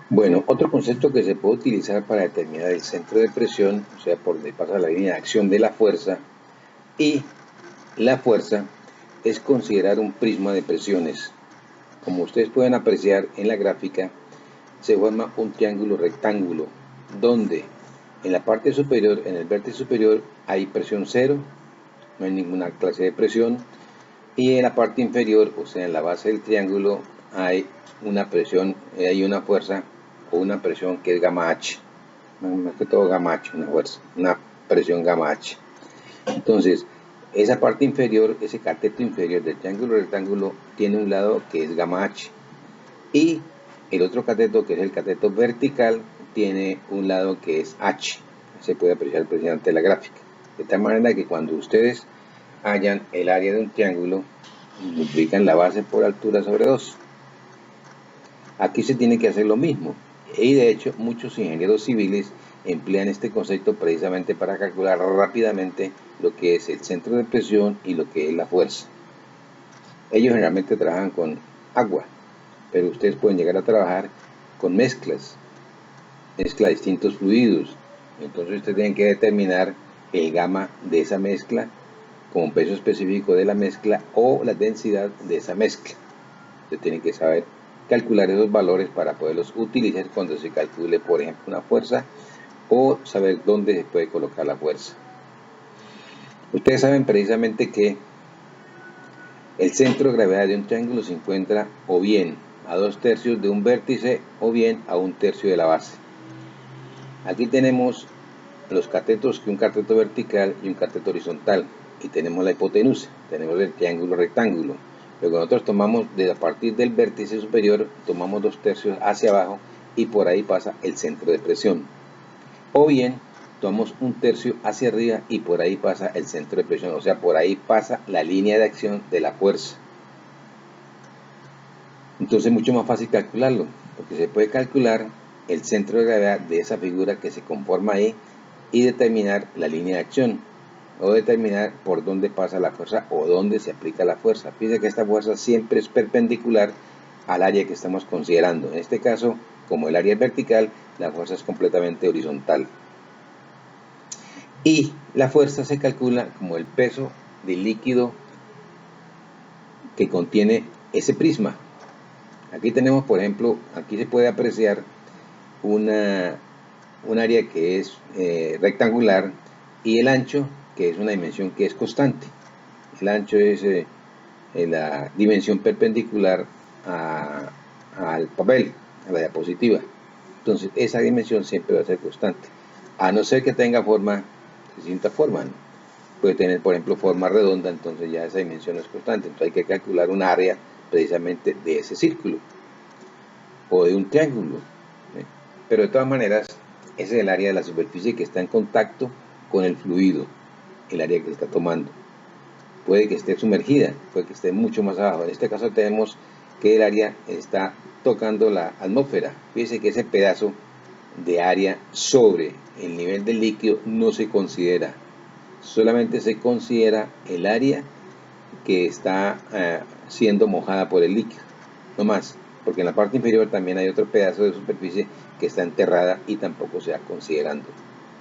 Bueno, otro concepto que se puede utilizar para determinar el centro de presión, o sea, por donde pasa la línea de acción de la fuerza, y la fuerza, es considerar un prisma de presiones. Como ustedes pueden apreciar en la gráfica, se forma un triángulo rectángulo, donde en la parte superior, en el vértice superior, hay presión cero, no hay ninguna clase de presión, y en la parte inferior, o sea, en la base del triángulo, hay una presión, hay una fuerza o una presión que es gamma H, más que todo gamma H, una fuerza, una presión gamma H. Entonces, esa parte inferior, ese cateto inferior del triángulo rectángulo, tiene un lado que es gamma H, y el otro cateto, que es el cateto vertical, tiene un lado que es H. Se puede apreciar precisamente la gráfica. De tal manera que cuando ustedes hallan el área de un triángulo, multiplican la base por altura sobre 2. Aquí se tiene que hacer lo mismo. Y de hecho, muchos ingenieros civiles emplean este concepto precisamente para calcular rápidamente lo que es el centro de presión y lo que es la fuerza. Ellos generalmente trabajan con agua, pero ustedes pueden llegar a trabajar con mezcla de distintos fluidos. Entonces ustedes tienen que determinar el gamma de esa mezcla como peso específico de la mezcla o la densidad de esa mezcla. Ustedes tienen que saber calcular esos valores para poderlos utilizar cuando se calcule, por ejemplo, una fuerza, o saber dónde se puede colocar la fuerza. Ustedes saben precisamente que el centro de gravedad de un triángulo se encuentra o bien a 2/3 de un vértice o bien a 1/3 de la base. Aquí tenemos los catetos, que un cateto vertical y un cateto horizontal, y tenemos la hipotenusa, tenemos el triángulo rectángulo. Luego nosotros tomamos, a partir del vértice superior, tomamos 2/3 hacia abajo y por ahí pasa el centro de presión. O bien tomamos 1/3 hacia arriba y por ahí pasa el centro de presión, o sea, por ahí pasa la línea de acción de la fuerza. Entonces es mucho más fácil calcularlo, porque se puede calcular el centro de gravedad de esa figura que se conforma ahí y determinar la línea de acción, o determinar por dónde pasa la fuerza o dónde se aplica la fuerza. Fíjense que esta fuerza siempre es perpendicular al área que estamos considerando. En este caso, como el área es vertical, la fuerza es completamente horizontal. Y la fuerza se calcula como el peso del líquido que contiene ese prisma. Aquí tenemos, por ejemplo, aquí se puede apreciar un área que es rectangular, y el ancho, que es una dimensión que es constante. El ancho es la dimensión perpendicular al papel, a la diapositiva. Entonces esa dimensión siempre va a ser constante, a no ser que tenga forma, distinta forma, ¿no? Puede tener, por ejemplo, forma redonda, entonces ya esa dimensión no es constante. Entonces hay que calcular un área precisamente de ese círculo o de un triángulo. Pero de todas maneras, ese es el área de la superficie que está en contacto con el fluido, el área que se está tomando. Puede que esté sumergida, puede que esté mucho más abajo. En este caso tenemos que el área está tocando la atmósfera. Fíjense que ese pedazo de área sobre el nivel del líquido no se considera. Solamente se considera el área que está siendo mojada por el líquido, no más, porque en la parte inferior también hay otro pedazo de superficie que está enterrada y tampoco se va considerando.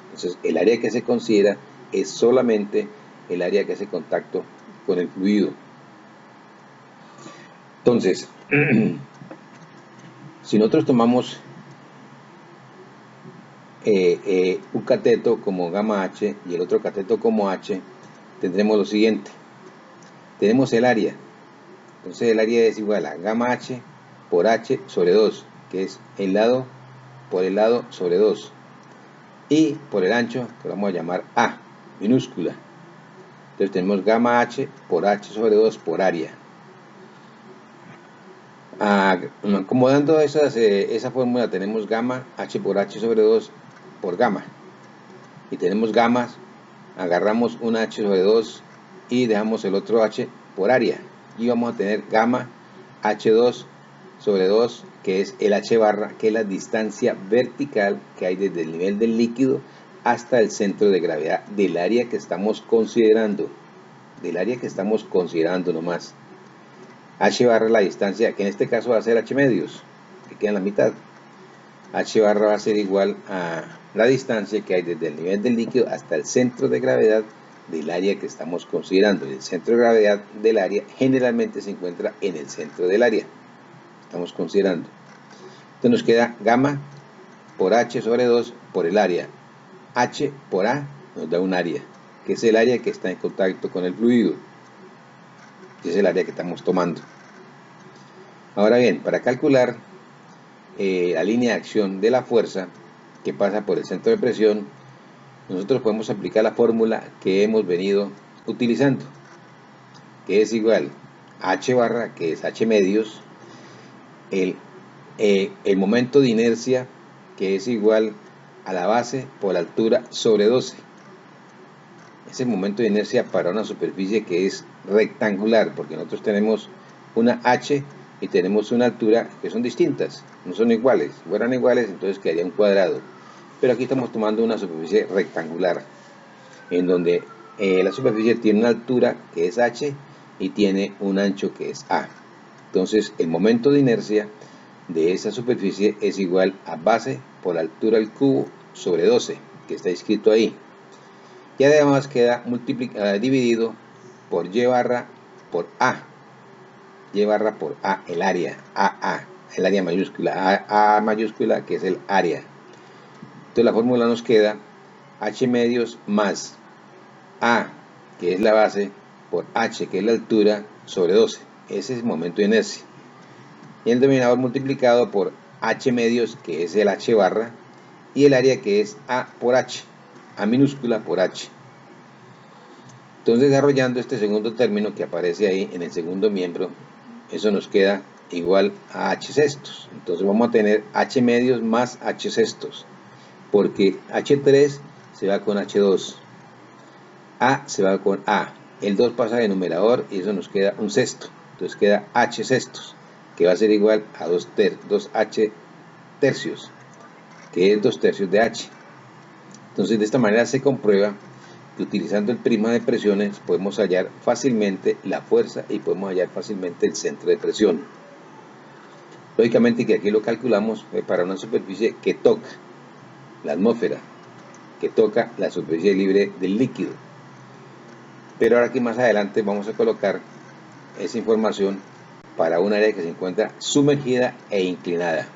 Entonces, el área que se considera es solamente el área que hace contacto con el fluido. Entonces, si nosotros tomamos un cateto como gamma H y el otro cateto como H, tendremos lo siguiente. Tenemos el área. Entonces el área es igual a gamma H por H sobre 2, que es el lado por el lado sobre 2. Y por el ancho, que vamos a llamar A, minúscula. Entonces tenemos gamma H por H sobre 2 por área. Acomodando esa fórmula, tenemos gamma H por H sobre 2 por gamma. Y tenemos gamas, agarramos un H sobre 2 y dejamos el otro H por área. Y vamos a tener gamma H2 sobre 2, que es el H barra, que es la distancia vertical que hay desde el nivel del líquido hasta el centro de gravedad del área que estamos considerando. Del área que estamos considerando nomás. H barra la distancia, que en este caso va a ser H medios, que queda en la mitad. H barra va a ser igual a la distancia que hay desde el nivel del líquido hasta el centro de gravedad del área que estamos considerando. El centro de gravedad del área generalmente se encuentra en el centro del área. Estamos considerando. Entonces nos queda gamma por H sobre 2 por el área. H por A nos da un área, que es el área que está en contacto con el fluido. Que es el área que estamos tomando. Ahora bien, para calcular la línea de acción de la fuerza que pasa por el centro de presión, nosotros podemos aplicar la fórmula que hemos venido utilizando, que es igual a H barra, que es H medios, el momento de inercia, que es igual a la base por la altura sobre 12. Es el momento de inercia para una superficie que es rectangular, porque nosotros tenemos una H y tenemos una altura que son distintas, no son iguales. Si fueran iguales, entonces quedaría un cuadrado. Pero aquí estamos tomando una superficie rectangular, en donde la superficie tiene una altura que es H y tiene un ancho que es A. Entonces el momento de inercia de esa superficie es igual a base por altura al cubo sobre 12, que está escrito ahí. Y además queda dividido por Y barra por A. Y barra por A, el área, AA, el área mayúscula, A mayúscula, que es el área. Entonces la fórmula nos queda H medios más A, que es la base, por H, que es la altura, sobre 12. Ese es el momento de inercia. Y el denominador multiplicado por H medios, que es el H barra, y el área, que es A por H, A minúscula por H. Entonces, desarrollando este segundo término que aparece ahí en el segundo miembro, eso nos queda igual a H sextos. Entonces vamos a tener H medios más H sextos, porque H3 se va con H2, A se va con A, el 2 pasa de numerador y eso nos queda un sexto. Entonces queda H sextos, que va a ser igual a 2H tercios, que es 2 tercios de H. Entonces de esta manera se comprueba que utilizando el prisma de presiones podemos hallar fácilmente la fuerza y podemos hallar fácilmente el centro de presión. Lógicamente que aquí lo calculamos para una superficie que toca la atmósfera, que toca la superficie libre del líquido. Pero ahora aquí más adelante vamos a colocar esa información para un área que se encuentra sumergida e inclinada.